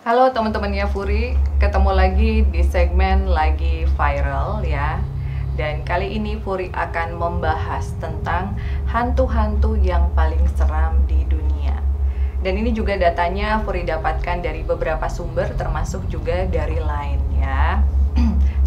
Halo teman-temannya Furi, ketemu lagi di segmen Lagi Viral ya. Dan kali ini Furi akan membahas tentang hantu-hantu yang paling seram di dunia. Dan ini juga datanya Furi dapatkan dari beberapa sumber, termasuk juga dari Line ya.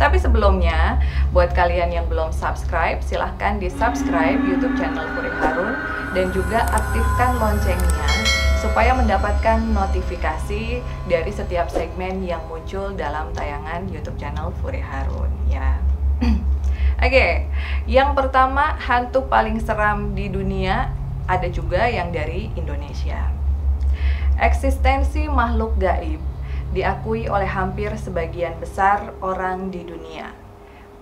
Tapi sebelumnya, buat kalian yang belum subscribe, silahkan di subscribe YouTube channel Furi Harun dan juga aktifkan loncengnya supaya mendapatkan notifikasi dari setiap segmen yang muncul dalam tayangan YouTube channel Furi Harun ya. Oke, yang pertama hantu paling seram di dunia, ada juga yang dari Indonesia. Eksistensi makhluk gaib diakui oleh hampir sebagian besar orang di dunia.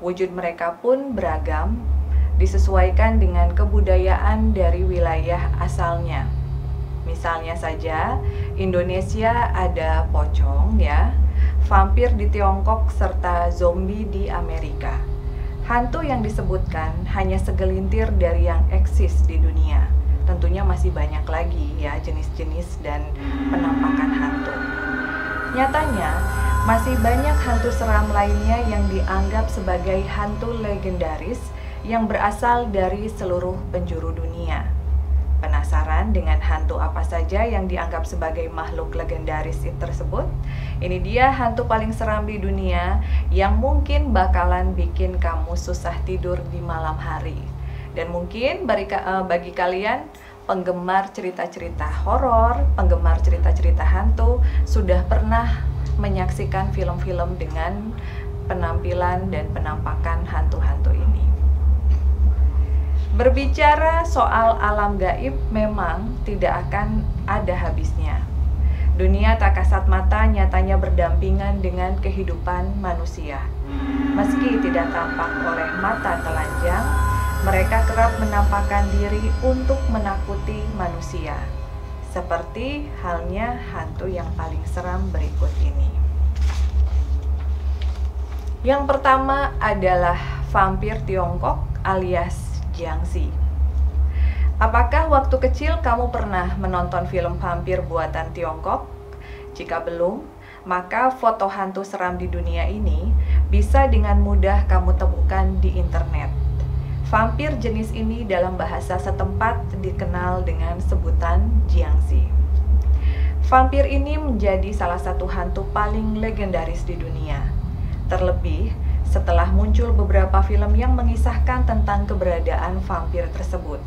Wujud mereka pun beragam, disesuaikan dengan kebudayaan dari wilayah asalnya. Misalnya saja, Indonesia ada pocong ya, vampir di Tiongkok serta zombie di Amerika. Hantu yang disebutkan hanya segelintir dari yang eksis di dunia. Tentunya masih banyak lagi ya jenis-jenis dan penampakan hantu. Nyatanya, masih banyak hantu seram lainnya yang dianggap sebagai hantu legendaris yang berasal dari seluruh penjuru dunia. Penasaran dengan hantu apa saja yang dianggap sebagai makhluk legendaris tersebut? Ini dia hantu paling seram di dunia yang mungkin bakalan bikin kamu susah tidur di malam hari. Dan mungkin bagi kalian penggemar cerita-cerita horor, penggemar cerita-cerita hantu, sudah pernah menyaksikan film-film dengan penampilan dan penampakan hantu-hantu ini. Berbicara soal alam gaib memang tidak akan ada habisnya. Dunia tak kasat mata nyatanya berdampingan dengan kehidupan manusia. Meski tidak tampak oleh mata telanjang, mereka kerap menampakkan diri untuk menakuti manusia. Seperti halnya hantu yang paling seram berikut ini. Yang pertama adalah vampir Tiongkok alias Jiangxi. Apakah waktu kecil kamu pernah menonton film vampir buatan Tiongkok? Jika belum, maka foto hantu seram di dunia ini bisa dengan mudah kamu temukan di internet. Vampir jenis ini dalam bahasa setempat dikenal dengan sebutan Jiangxi. Vampir ini menjadi salah satu hantu paling legendaris di dunia. Terlebih setelah muncul beberapa film yang mengisahkan tentang keberadaan vampir tersebut.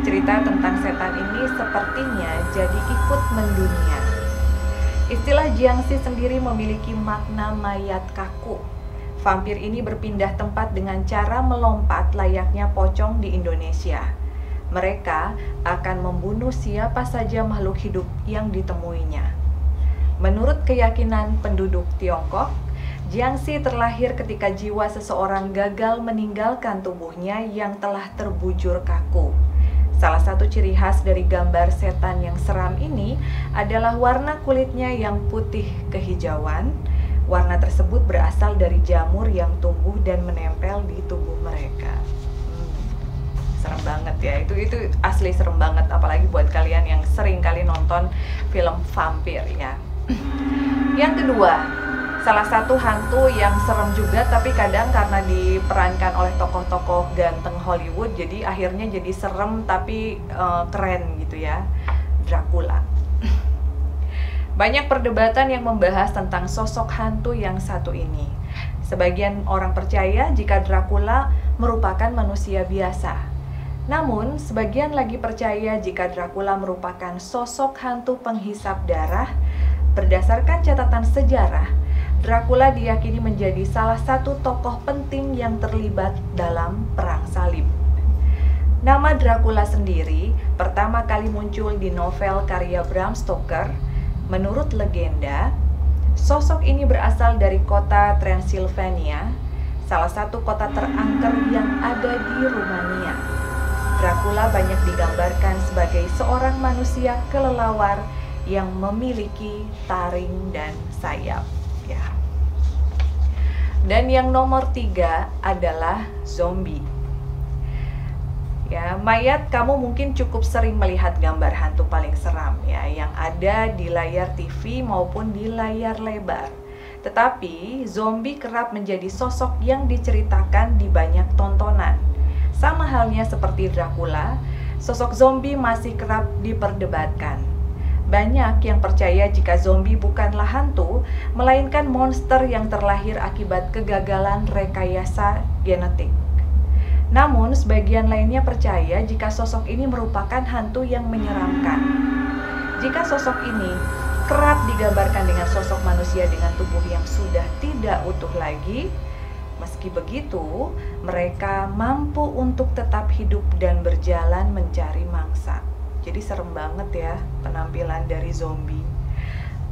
Cerita tentang setan ini sepertinya jadi ikut mendunia. Istilah Jiangxi sendiri memiliki makna mayat kaku. Vampir ini berpindah tempat dengan cara melompat layaknya pocong di Indonesia. Mereka akan membunuh siapa saja makhluk hidup yang ditemuinya. Menurut keyakinan penduduk Tiongkok, Jiangxi terlahir ketika jiwa seseorang gagal meninggalkan tubuhnya yang telah terbujur kaku. Salah satu ciri khas dari gambar setan yang seram ini adalah warna kulitnya yang putih kehijauan. Warna tersebut berasal dari jamur yang tumbuh dan menempel di tubuh mereka. Serem banget ya, itu asli serem banget, apalagi buat kalian yang sering kali nonton film vampir ya. Yang kedua, salah satu hantu yang serem juga, tapi kadang karena diperankan oleh tokoh-tokoh ganteng Hollywood, jadi akhirnya jadi serem tapi keren gitu ya, Dracula. Banyak perdebatan yang membahas tentang sosok hantu yang satu ini. Sebagian orang percaya jika Dracula merupakan manusia biasa. Namun, sebagian lagi percaya jika Dracula merupakan sosok hantu penghisap darah. Berdasarkan catatan sejarah, Dracula diyakini menjadi salah satu tokoh penting yang terlibat dalam Perang Salib. Nama Dracula sendiri pertama kali muncul di novel karya Bram Stoker. Menurut legenda, sosok ini berasal dari kota Transilvania, salah satu kota terangker yang ada di Rumania. Dracula banyak digambarkan sebagai seorang manusia kelelawar yang memiliki taring dan sayap. Ya. Dan yang nomor 3 adalah zombie. Ya, mayat kamu mungkin cukup sering melihat gambar hantu paling seram ya, yang ada di layar TV maupun di layar lebar. Tetapi zombie kerap menjadi sosok yang diceritakan di banyak tontonan. Sama halnya seperti Dracula, sosok zombie masih kerap diperdebatkan. Banyak yang percaya jika zombie bukanlah hantu, melainkan monster yang terlahir akibat kegagalan rekayasa genetik. Namun, sebagian lainnya percaya jika sosok ini merupakan hantu yang menyeramkan. Jika sosok ini kerap digambarkan dengan sosok manusia dengan tubuh yang sudah tidak utuh lagi, meski begitu, mereka mampu untuk tetap hidup dan berjalan mencari mangsa. Jadi serem banget ya penampilan dari zombie.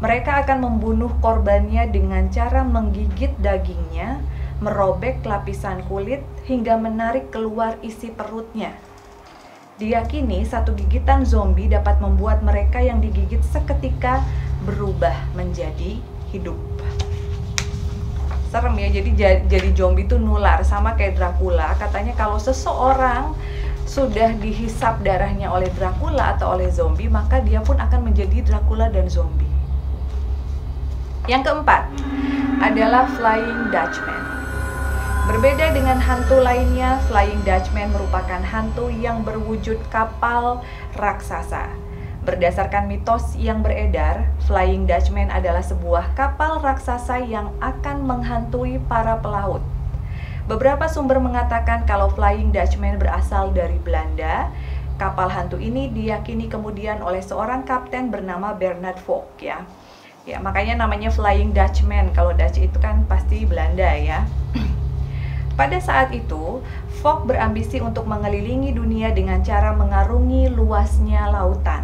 Mereka akan membunuh korbannya dengan cara menggigit dagingnya, merobek lapisan kulit hingga menarik keluar isi perutnya. Diyakini satu gigitan zombie dapat membuat mereka yang digigit seketika berubah menjadi hidup. Serem ya, jadi zombie itu nular sama kayak Dracula. Katanya kalau seseorang sudah dihisap darahnya oleh Dracula atau oleh zombie, maka dia pun akan menjadi Dracula dan zombie. Yang keempat adalah Flying Dutchman. Berbeda dengan hantu lainnya, Flying Dutchman merupakan hantu yang berwujud kapal raksasa. Berdasarkan mitos yang beredar, Flying Dutchman adalah sebuah kapal raksasa yang akan menghantui para pelaut. Beberapa sumber mengatakan kalau Flying Dutchman berasal dari Belanda. Kapal hantu ini diyakini kemudian oleh seorang kapten bernama Bernard Fogg ya. Ya, makanya namanya Flying Dutchman. Kalau Dutch itu kan pasti Belanda ya. Pada saat itu, Fogg berambisi untuk mengelilingi dunia dengan cara mengarungi luasnya lautan.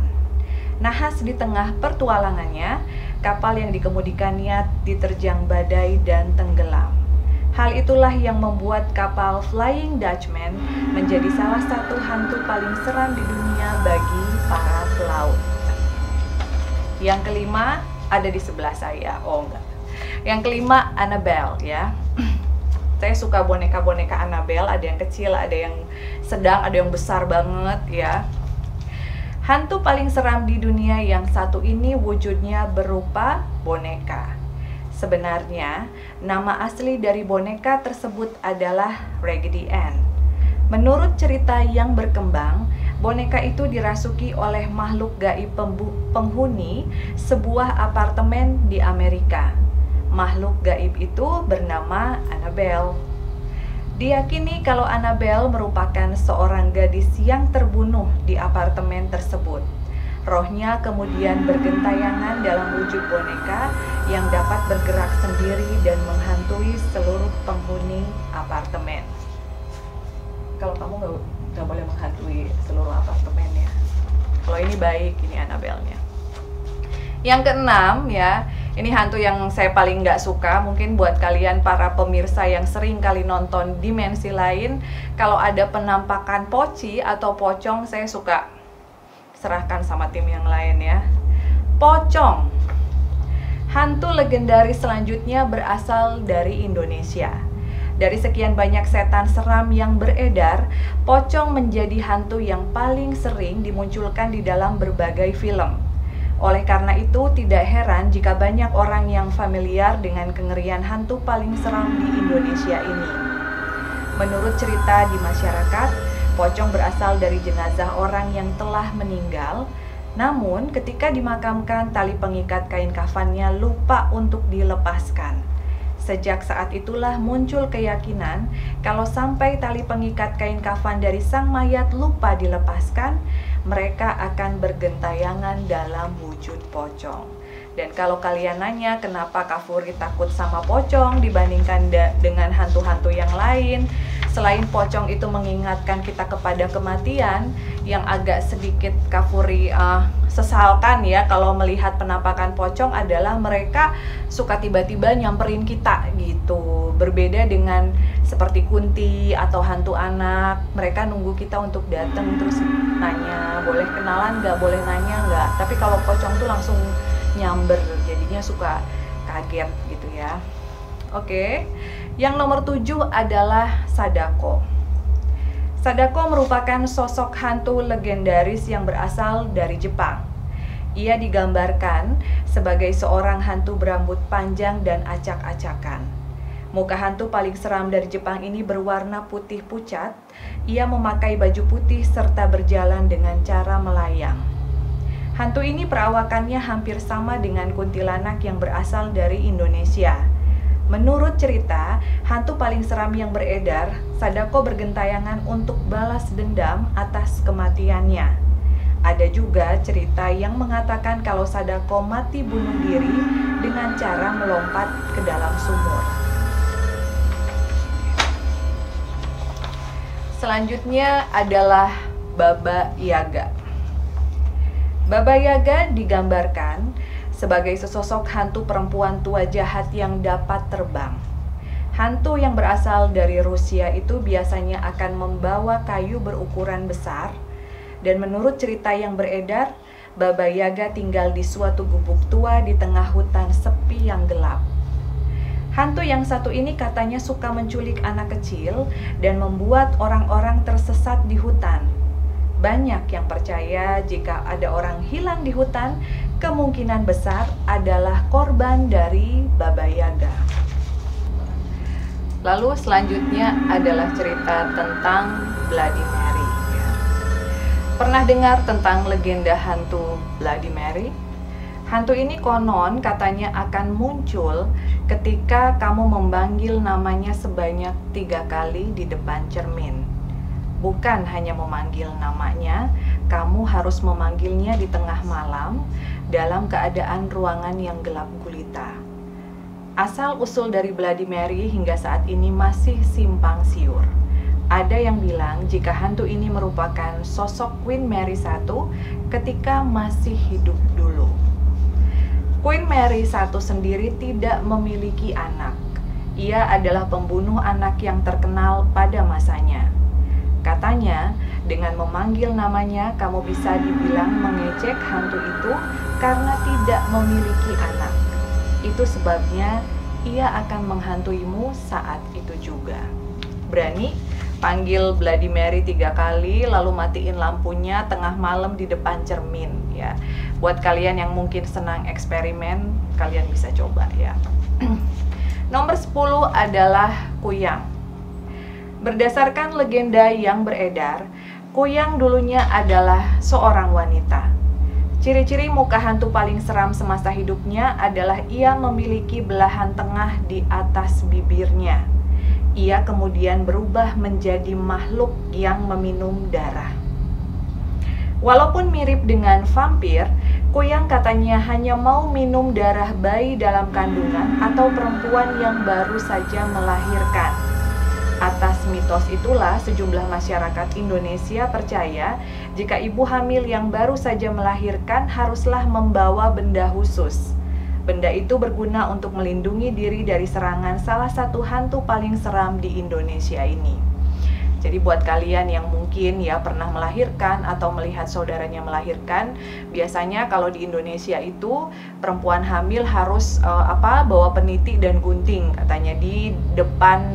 Nahas di tengah pertualangannya, kapal yang dikemudikannya diterjang badai dan tenggelam. Hal itulah yang membuat kapal Flying Dutchman menjadi salah satu hantu paling seram di dunia bagi para pelaut. Yang kelima ada di sebelah saya. Oh enggak. Yang kelima Annabelle ya. Saya suka boneka-boneka Annabelle, ada yang kecil, ada yang sedang, ada yang besar banget ya. Hantu paling seram di dunia yang satu ini wujudnya berupa boneka. Sebenarnya, nama asli dari boneka tersebut adalah Raggedy Ann. Menurut cerita yang berkembang, boneka itu dirasuki oleh makhluk gaib penghuni sebuah apartemen di Amerika. Makhluk gaib itu bernama Annabelle. Diyakini kalau Annabelle merupakan seorang gadis yang terbunuh di apartemen tersebut. Rohnya kemudian bergentayangan dalam wujud boneka yang dapat bergerak sendiri dan menghantui seluruh penghuni apartemen. Kalau kamu nggak boleh menghantui seluruh apartemen ya. Kalau ini baik, ini Annabelle-nya. Yang keenam ya, ini hantu yang saya paling nggak suka. Mungkin buat kalian para pemirsa yang sering kali nonton Dimensi Lain, kalau ada penampakan poci atau pocong, saya suka serahkan sama tim yang lain ya. Pocong, hantu legendaris selanjutnya berasal dari Indonesia. Dari sekian banyak setan seram yang beredar, pocong menjadi hantu yang paling sering dimunculkan di dalam berbagai film. Oleh karena itu, tidak heran jika banyak orang yang familiar dengan kengerian hantu paling seram di Indonesia ini. Menurut cerita di masyarakat, pocong berasal dari jenazah orang yang telah meninggal. Namun, ketika dimakamkan, tali pengikat kain kafannya lupa untuk dilepaskan. Sejak saat itulah muncul keyakinan kalau sampai tali pengikat kain kafan dari sang mayat lupa dilepaskan, mereka akan bergentayangan dalam wujud pocong. Dan kalau kalian nanya kenapa Kak Furi takut sama pocong dibandingkan dengan hantu-hantu yang lain, selain pocong itu mengingatkan kita kepada kematian, yang agak sedikit Kak Furi sesalkan ya kalau melihat penampakan pocong adalah mereka suka tiba-tiba nyamperin kita gitu. Berbeda dengan seperti Kunti atau hantu anak, mereka nunggu kita untuk datang terus nanya, boleh kenalan nggak, boleh nanya nggak. Tapi kalau pocong tuh langsung nyamber, jadinya suka kaget gitu ya. Oke, yang nomor 7 adalah Sadako. Sadako merupakan sosok hantu legendaris yang berasal dari Jepang. Ia digambarkan sebagai seorang hantu berambut panjang dan acak-acakan. Muka hantu paling seram dari Jepang ini berwarna putih pucat. Ia memakai baju putih serta berjalan dengan cara melayang. Hantu ini perawakannya hampir sama dengan kuntilanak yang berasal dari Indonesia. Menurut cerita, hantu paling seram yang beredar, Sadako bergentayangan untuk balas dendam atas kematiannya. Ada juga cerita yang mengatakan kalau Sadako mati bunuh diri dengan cara melompat ke dalam sumur. Selanjutnya adalah Baba Yaga. Baba Yaga digambarkan sebagai sesosok hantu perempuan tua jahat yang dapat terbang. Hantu yang berasal dari Rusia itu biasanya akan membawa kayu berukuran besar, dan menurut cerita yang beredar, Baba Yaga tinggal di suatu gubuk tua di tengah hutan sepi yang gelap. Hantu yang satu ini katanya suka menculik anak kecil dan membuat orang-orang tersesat di hutan. Banyak yang percaya jika ada orang hilang di hutan, kemungkinan besar adalah korban dari Baba Yaga. Lalu selanjutnya adalah cerita tentang Bloody Mary. Pernah dengar tentang legenda hantu Bloody Mary? Hantu ini konon katanya akan muncul ketika kamu memanggil namanya sebanyak 3 kali di depan cermin. Bukan hanya memanggil namanya, kamu harus memanggilnya di tengah malam dalam keadaan ruangan yang gelap gulita. Asal-usul dari Bloody Mary hingga saat ini masih simpang siur. Ada yang bilang jika hantu ini merupakan sosok Queen Mary I ketika masih hidup dulu. Queen Mary I sendiri tidak memiliki anak. Ia adalah pembunuh anak yang terkenal pada masanya. Katanya, dengan memanggil namanya, kamu bisa dibilang mengejek hantu itu karena tidak memiliki anak. Itu sebabnya ia akan menghantuimu saat itu juga. Berani? Panggil Bloody Mary 3 kali, lalu matiin lampunya tengah malam di depan cermin ya. Buat kalian yang mungkin senang eksperimen, kalian bisa coba ya. Nomor 10 adalah Kuyang. Berdasarkan legenda yang beredar, Kuyang dulunya adalah seorang wanita. Ciri-ciri muka hantu paling seram semasa hidupnya adalah ia memiliki belahan tengah di atas bibirnya. Ia kemudian berubah menjadi makhluk yang meminum darah. Walaupun mirip dengan vampir, Kuyang katanya hanya mau minum darah bayi dalam kandungan atau perempuan yang baru saja melahirkan. Atas mitos itulah sejumlah masyarakat Indonesia percaya jika ibu hamil yang baru saja melahirkan haruslah membawa benda khusus. Benda itu berguna untuk melindungi diri dari serangan salah satu hantu paling seram di Indonesia ini. Jadi buat kalian yang mungkin ya pernah melahirkan atau melihat saudaranya melahirkan, biasanya kalau di Indonesia itu perempuan hamil harus bawa peniti dan gunting katanya di depan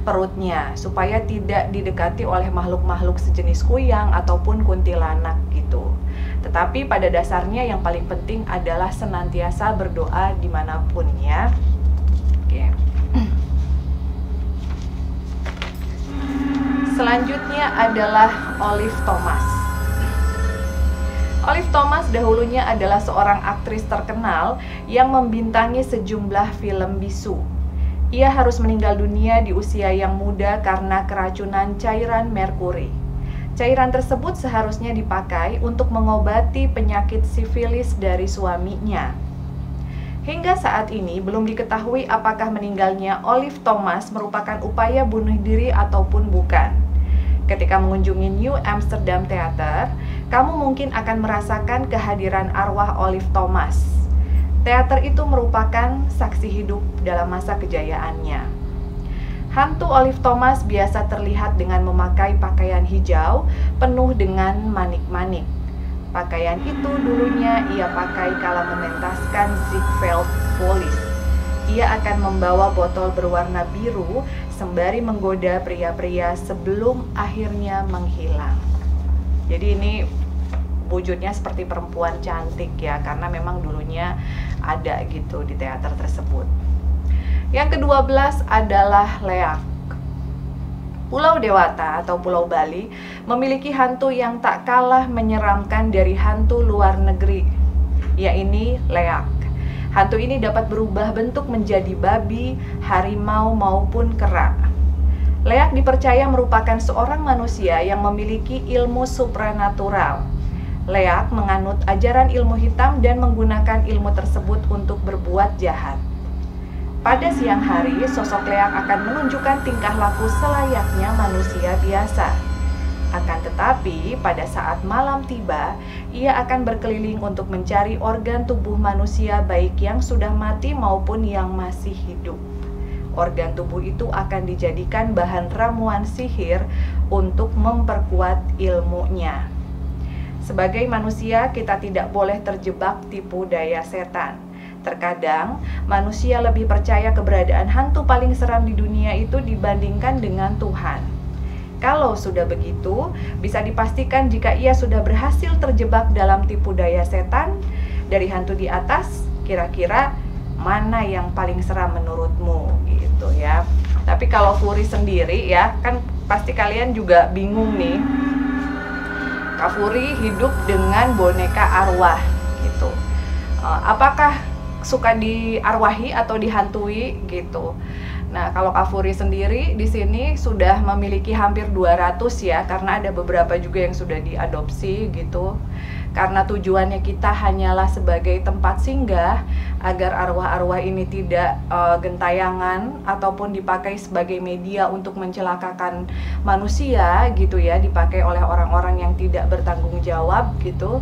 perutnya supaya tidak didekati oleh makhluk-makhluk sejenis kuyang ataupun kuntilanak gitu. Tetapi pada dasarnya yang paling penting adalah senantiasa berdoa dimanapun ya. Oke. Selanjutnya adalah Olive Thomas. Olive Thomas dahulunya adalah seorang aktris terkenal yang membintangi sejumlah film bisu. Ia harus meninggal dunia di usia yang muda karena keracunan cairan merkuri. Cairan tersebut seharusnya dipakai untuk mengobati penyakit sifilis dari suaminya. Hingga saat ini belum diketahui apakah meninggalnya Olive Thomas merupakan upaya bunuh diri ataupun bukan. Ketika mengunjungi New Amsterdam Theater, kamu mungkin akan merasakan kehadiran arwah Olive Thomas. Teater itu merupakan saksi hidup dalam masa kejayaannya. Hantu Olive Thomas biasa terlihat dengan memakai pakaian hijau penuh dengan manik-manik. Pakaian itu dulunya ia pakai kala mementaskan Ziegfeld Follies. Ia akan membawa botol berwarna biru sembari menggoda pria-pria sebelum akhirnya menghilang. Jadi ini wujudnya seperti perempuan cantik ya, karena memang dulunya ada gitu di teater tersebut. Yang ke-12 adalah Leak. Pulau Dewata atau Pulau Bali memiliki hantu yang tak kalah menyeramkan dari hantu luar negeri, yaitu Leak. Hantu ini dapat berubah bentuk menjadi babi, harimau maupun kera. Leak dipercaya merupakan seorang manusia yang memiliki ilmu supranatural. Leak menganut ajaran ilmu hitam dan menggunakan ilmu tersebut untuk berbuat jahat. Pada siang hari, sosok Leak akan menunjukkan tingkah laku selayaknya manusia biasa. Akan tetapi, pada saat malam tiba, ia akan berkeliling untuk mencari organ tubuh manusia baik yang sudah mati maupun yang masih hidup. Organ tubuh itu akan dijadikan bahan ramuan sihir untuk memperkuat ilmunya. Sebagai manusia, kita tidak boleh terjebak tipu daya setan. Terkadang, manusia lebih percaya keberadaan hantu paling seram di dunia itu dibandingkan dengan Tuhan. Kalau sudah begitu, bisa dipastikan jika ia sudah berhasil terjebak dalam tipu daya setan, dari hantu di atas, kira-kira mana yang paling seram menurutmu gitu ya. Tapi kalau Furi sendiri ya, kan pasti kalian juga bingung nih. Kak Furi hidup dengan boneka arwah gitu. Apakah suka diarwahi atau dihantui gitu? Nah, kalau Kak Furi sendiri di sini sudah memiliki hampir 200 ya, karena ada beberapa juga yang sudah diadopsi gitu. Karena tujuannya kita hanyalah sebagai tempat singgah agar arwah-arwah ini tidak gentayangan ataupun dipakai sebagai media untuk mencelakakan manusia gitu ya, dipakai oleh orang-orang yang tidak bertanggung jawab gitu.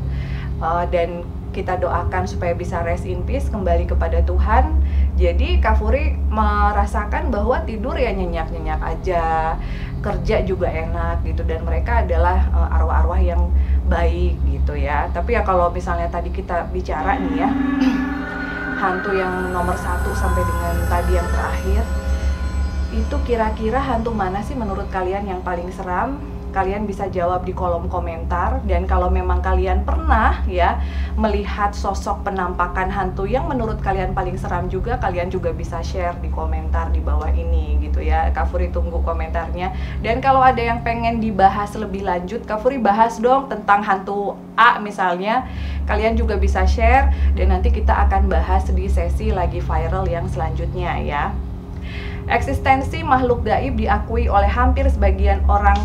Dan kita doakan supaya bisa rest in peace, kembali kepada Tuhan. Jadi Kak Furi merasakan bahwa tidur ya nyenyak-nyenyak aja, kerja juga enak gitu, dan mereka adalah arwah-arwah yang baik gitu ya. Tapi ya kalau misalnya tadi kita bicara nih ya, hantu yang nomor 1 sampai dengan tadi yang terakhir, itu kira-kira hantu mana sih menurut kalian yang paling seram? Kalian bisa jawab di kolom komentar. Dan kalau memang kalian pernah ya melihat sosok penampakan hantu yang menurut kalian paling seram juga, kalian juga bisa share di komentar di bawah ini gitu ya. Kak Furi tunggu komentarnya. Dan kalau ada yang pengen dibahas lebih lanjut, Kak Furi bahas dong tentang hantu A misalnya, kalian juga bisa share, dan nanti kita akan bahas di sesi lagi viral yang selanjutnya ya. Eksistensi makhluk gaib diakui oleh hampir sebagian orang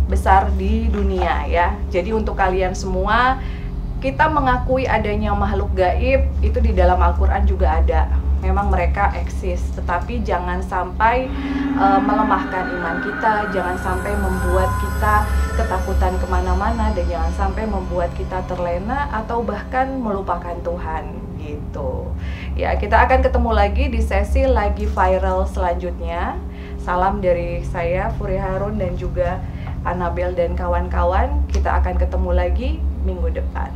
besar di dunia ya. Jadi untuk kalian semua, kita mengakui adanya makhluk gaib itu di dalam Al-Quran juga ada. Memang mereka eksis, tetapi jangan sampai melemahkan iman kita, jangan sampai membuat kita ketakutan kemana-mana, dan jangan sampai membuat kita terlena atau bahkan melupakan Tuhan gitu. Ya, kita akan ketemu lagi di sesi lagi viral selanjutnya. Salam dari saya Furi Harun dan juga Anabel dan kawan-kawan. Kita akan ketemu lagi minggu depan.